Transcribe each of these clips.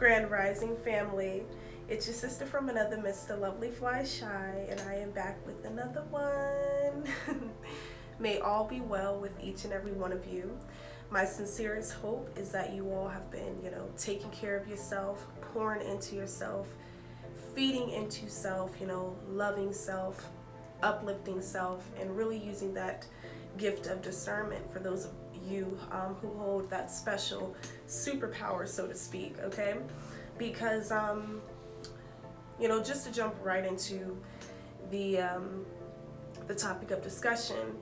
Grand Rising family. It's your sister from another Mr. Lovely Fly Shy, and I am back with another one. May all be well with each and every one of you. My sincerest hope is that you all have been, taking care of yourself, pouring into yourself, feeding into self, loving self, uplifting self, and really using that gift of discernment for those of you who hold that special superpower, so to speak, okay? Because, just to jump right into the topic of discussion,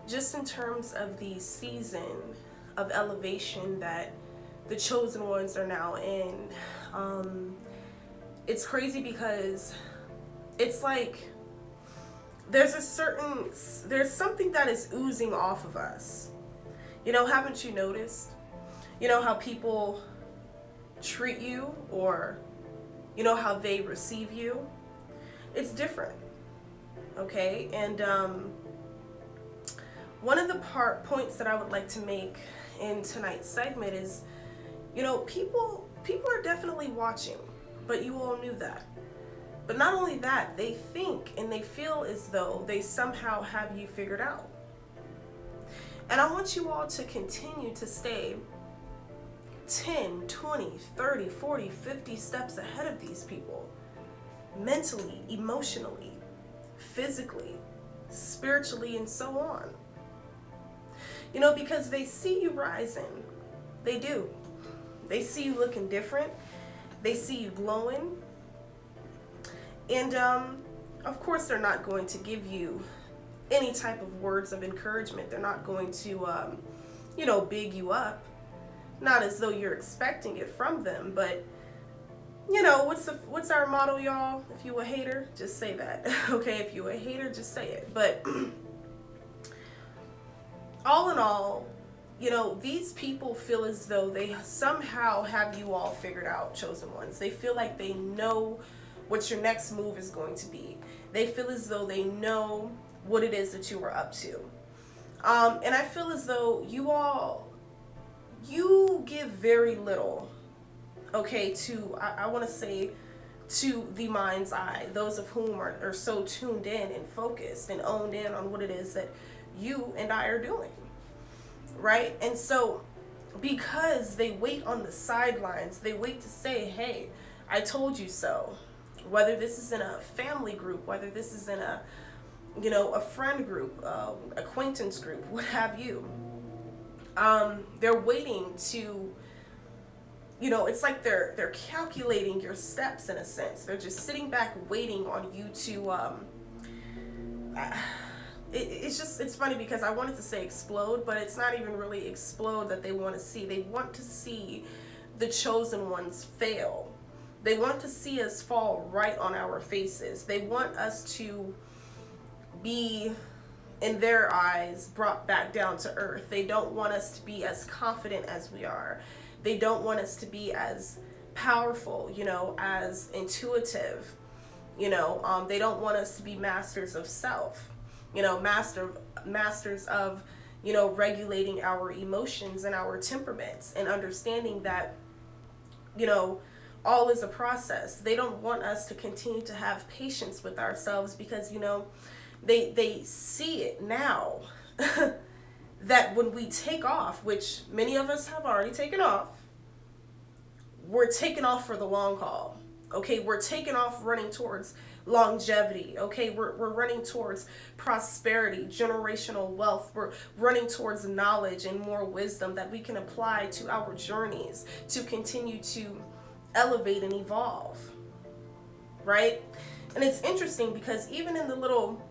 just in terms of the season of elevation that the chosen ones are now in, it's crazy because it's like there's something that is oozing off of us. Haven't you noticed? How people treat you, or how they receive you? It's different, okay? And one of the points that I would like to make in tonight's segment is, people are definitely watching, but you all knew that. But not only that, they think and they feel as though they somehow have you figured out. And I want you all to continue to stay 10, 20, 30, 40, 50 steps ahead of these people. Mentally, emotionally, physically, spiritually, and so on. Because they see you rising. They do. They see you looking different. They see you glowing. And of course they're not going to give you any type of words of encouragement. They're not going to, big you up. Not as though you're expecting it from them, but what's our motto, y'all? If you a hater, just say that. Okay, if you a hater, just say it. But all in all, these people feel as though they somehow have you all figured out, chosen ones. They feel like they know what your next move is going to be. They feel as though they know what it is that you are up to. And I feel as though you give very little, okay, to, I want to say, to the mind's eye, those of whom are so tuned in and focused and owned in on what it is that you and I are doing, right? And so because they wait on the sidelines, they wait to say, hey, I told you so. Whether this is in a family group, whether this is in a friend group, acquaintance group, what have you. They're waiting to, it's like they're calculating your steps in a sense. They're just sitting back waiting on you to, it's funny because I wanted to say explode, but it's not even really explode that they want to see. They want to see the chosen ones fail. They want to see us fall right on our faces. They want us to be, in their eyes, brought back down to earth. They don't want us to be as confident as we are. They don't want us to be as powerful, as intuitive. They don't want us to be masters of self, masters of, regulating our emotions and our temperaments and understanding that, all is a process. They don't want us to continue to have patience with ourselves because, they see it now that when we take off, which many of us have already taken off, we're taking off for the long haul. Okay, we're taking off running towards longevity. Okay, we're running towards prosperity, generational wealth. We're running towards knowledge and more wisdom that we can apply to our journeys to continue to elevate and evolve, right? And it's interesting because even in the little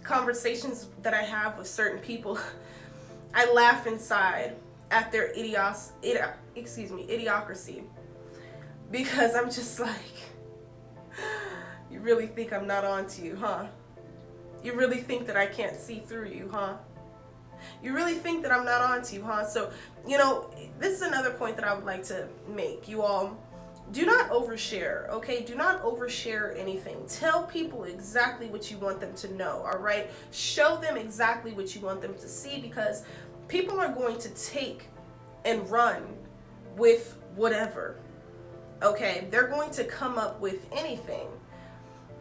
conversations that I have with certain people, I laugh inside at their idiocracy, because I'm just like, you really think I'm not on to you, huh? You really think that I can't see through you, huh? You really think that I'm not on to you, huh? So, this is another point that I would like to make. You all, do not overshare, okay? Do not overshare anything. Tell people exactly what you want them to know, all right? Show them exactly what you want them to see, because people are going to take and run with whatever. Okay, they're going to come up with anything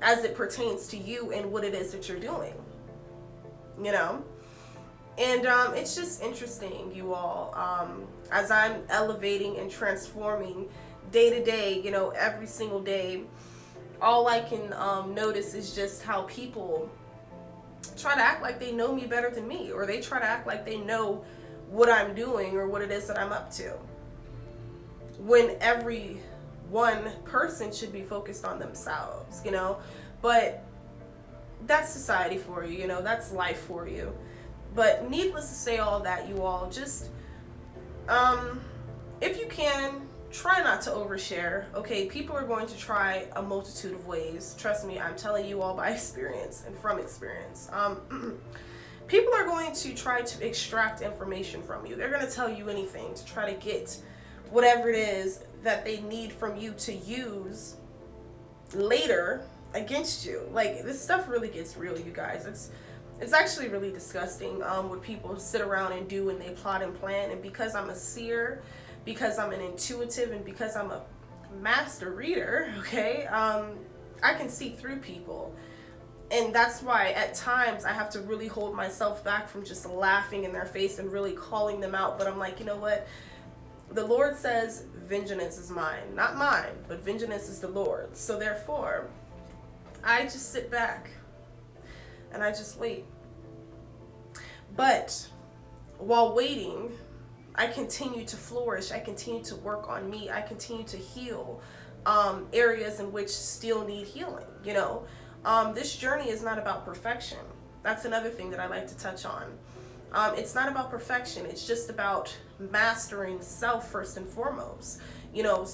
as it pertains to you and what it is that you're doing, you know? And it's just interesting, you all, as I'm elevating and transforming day to day, you know, every single day, all I can notice is just how people try to act like they know me better than me, or they try to act like they know what I'm doing or what it is that I'm up to, when every one person should be focused on themselves, you know? But that's society for you, you know, that's life for you. But needless to say all that, you all, just if you can, try not to overshare. Okay, people are going to try a multitude of ways. Trust me, I'm telling you all by experience and from experience. People are going to try to extract information from you. They're going to tell you anything to try to get whatever it is that they need from you to use later against you. Like, this stuff really gets real, you guys. It's actually really disgusting what people sit around and do, and they plot and plan. And because I'm a seer, because I'm an intuitive, and because I'm a master reader, okay, I can see through people. And that's why at times I have to really hold myself back from just laughing in their face and really calling them out. But I'm like, you know what? The Lord says, vengeance is mine. Not mine, but vengeance is the Lord's. So therefore, I just sit back and I just wait. But while waiting, I continue to flourish. I continue to work on me. I continue to heal areas in which still need healing, you know. This journey is not about perfection. That's another thing that I like to touch on. It's not about perfection. It's just about mastering self first and foremost. You know,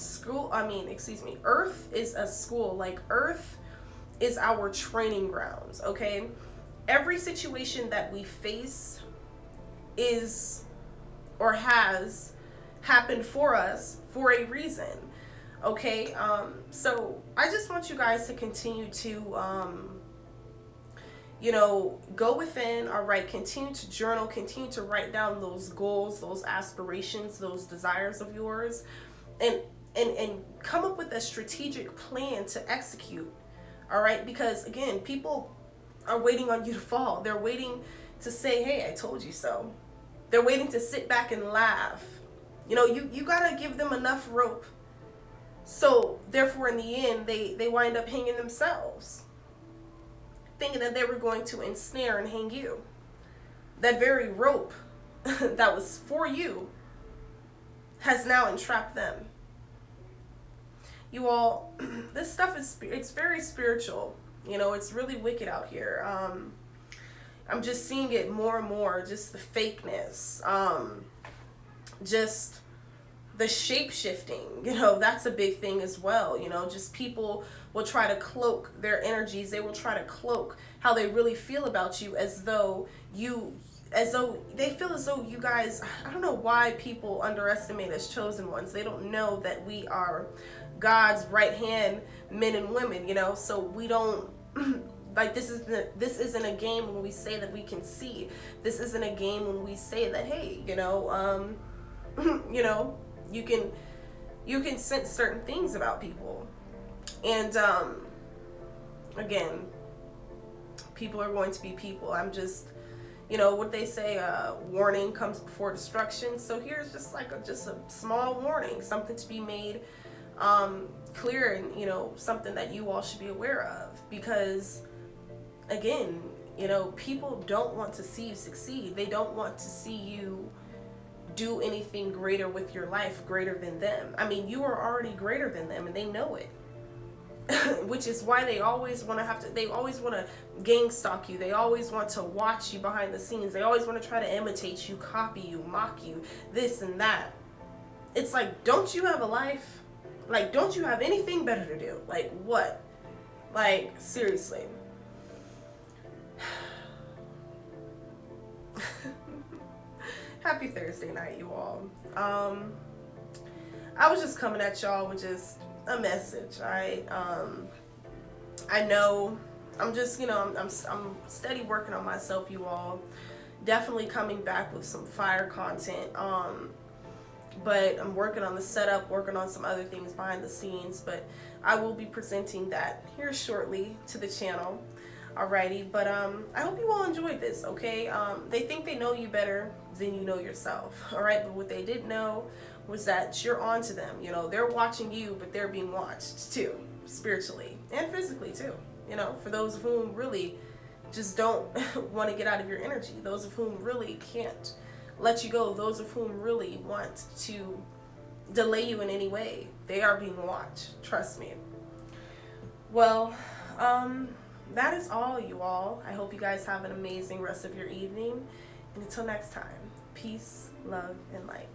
Earth is a school. Like, Earth is our training grounds, okay? Every situation that we face is or has happened for us for a reason, okay? So I just want you guys to continue to you know, go within, all right, continue to journal, continue to write down those goals, those aspirations, those desires of yours, and come up with a strategic plan to execute, all right? Because again, people are waiting on you to fall. They're waiting to say, hey, I told you so. They're waiting to sit back and laugh. You know, you gotta give them enough rope. So therefore, in the end, they wind up hanging themselves, thinking that they were going to ensnare and hang you. That very rope that was for you has now entrapped them. You all, this stuff it's very spiritual. You know, it's really wicked out here. I'm just seeing it more and more, just the fakeness, just the shape-shifting, you know, that's a big thing as well. You know, just people will try to cloak their energies. They will try to cloak how they really feel about you, as though they feel as though you guys, I don't know why people underestimate us chosen ones. They don't know that we are God's right hand men and women, you know, so we don't like, this isn't a game when we say that we can see. This isn't a game when we say that, hey, you know, you know, you can sense certain things about people. And again, people are going to be people. I'm just, you know what they say, warning comes before destruction. So here's just like just a small warning, something to be made clear, and you know, something that you all should be aware of. Because again, you know, people don't want to see you succeed. They don't want to see you do anything greater with your life, greater than them. I mean, you are already greater than them, and they know it. Which is why they always want to gang stalk you. They always want to watch you behind the scenes. They always want to try to imitate you, copy you, mock you, this and that. It's like, don't you have a life? Like, don't you have anything better to do? Like, what? Like, seriously. Happy Thursday night, you all. I was just coming at y'all with just a message. I know I'm just, you know, I'm steady working on myself, you all. Definitely coming back with some fire content. but I'm working on the setup, working on some other things behind the scenes, but I will be presenting that here shortly to the channel. Alrighty, but I hope you all enjoyed this, okay? They think they know you better than you know yourself, alright? But what they didn't know was that you're on to them. You know, they're watching you, but they're being watched too, spiritually and physically too. You know, for those of whom really just don't want to get out of your energy, those of whom really can't let you go, those of whom really want to delay you in any way, they are being watched, trust me. Well, that is all, you all. I hope you guys have an amazing rest of your evening, and until next time, peace, love, and light.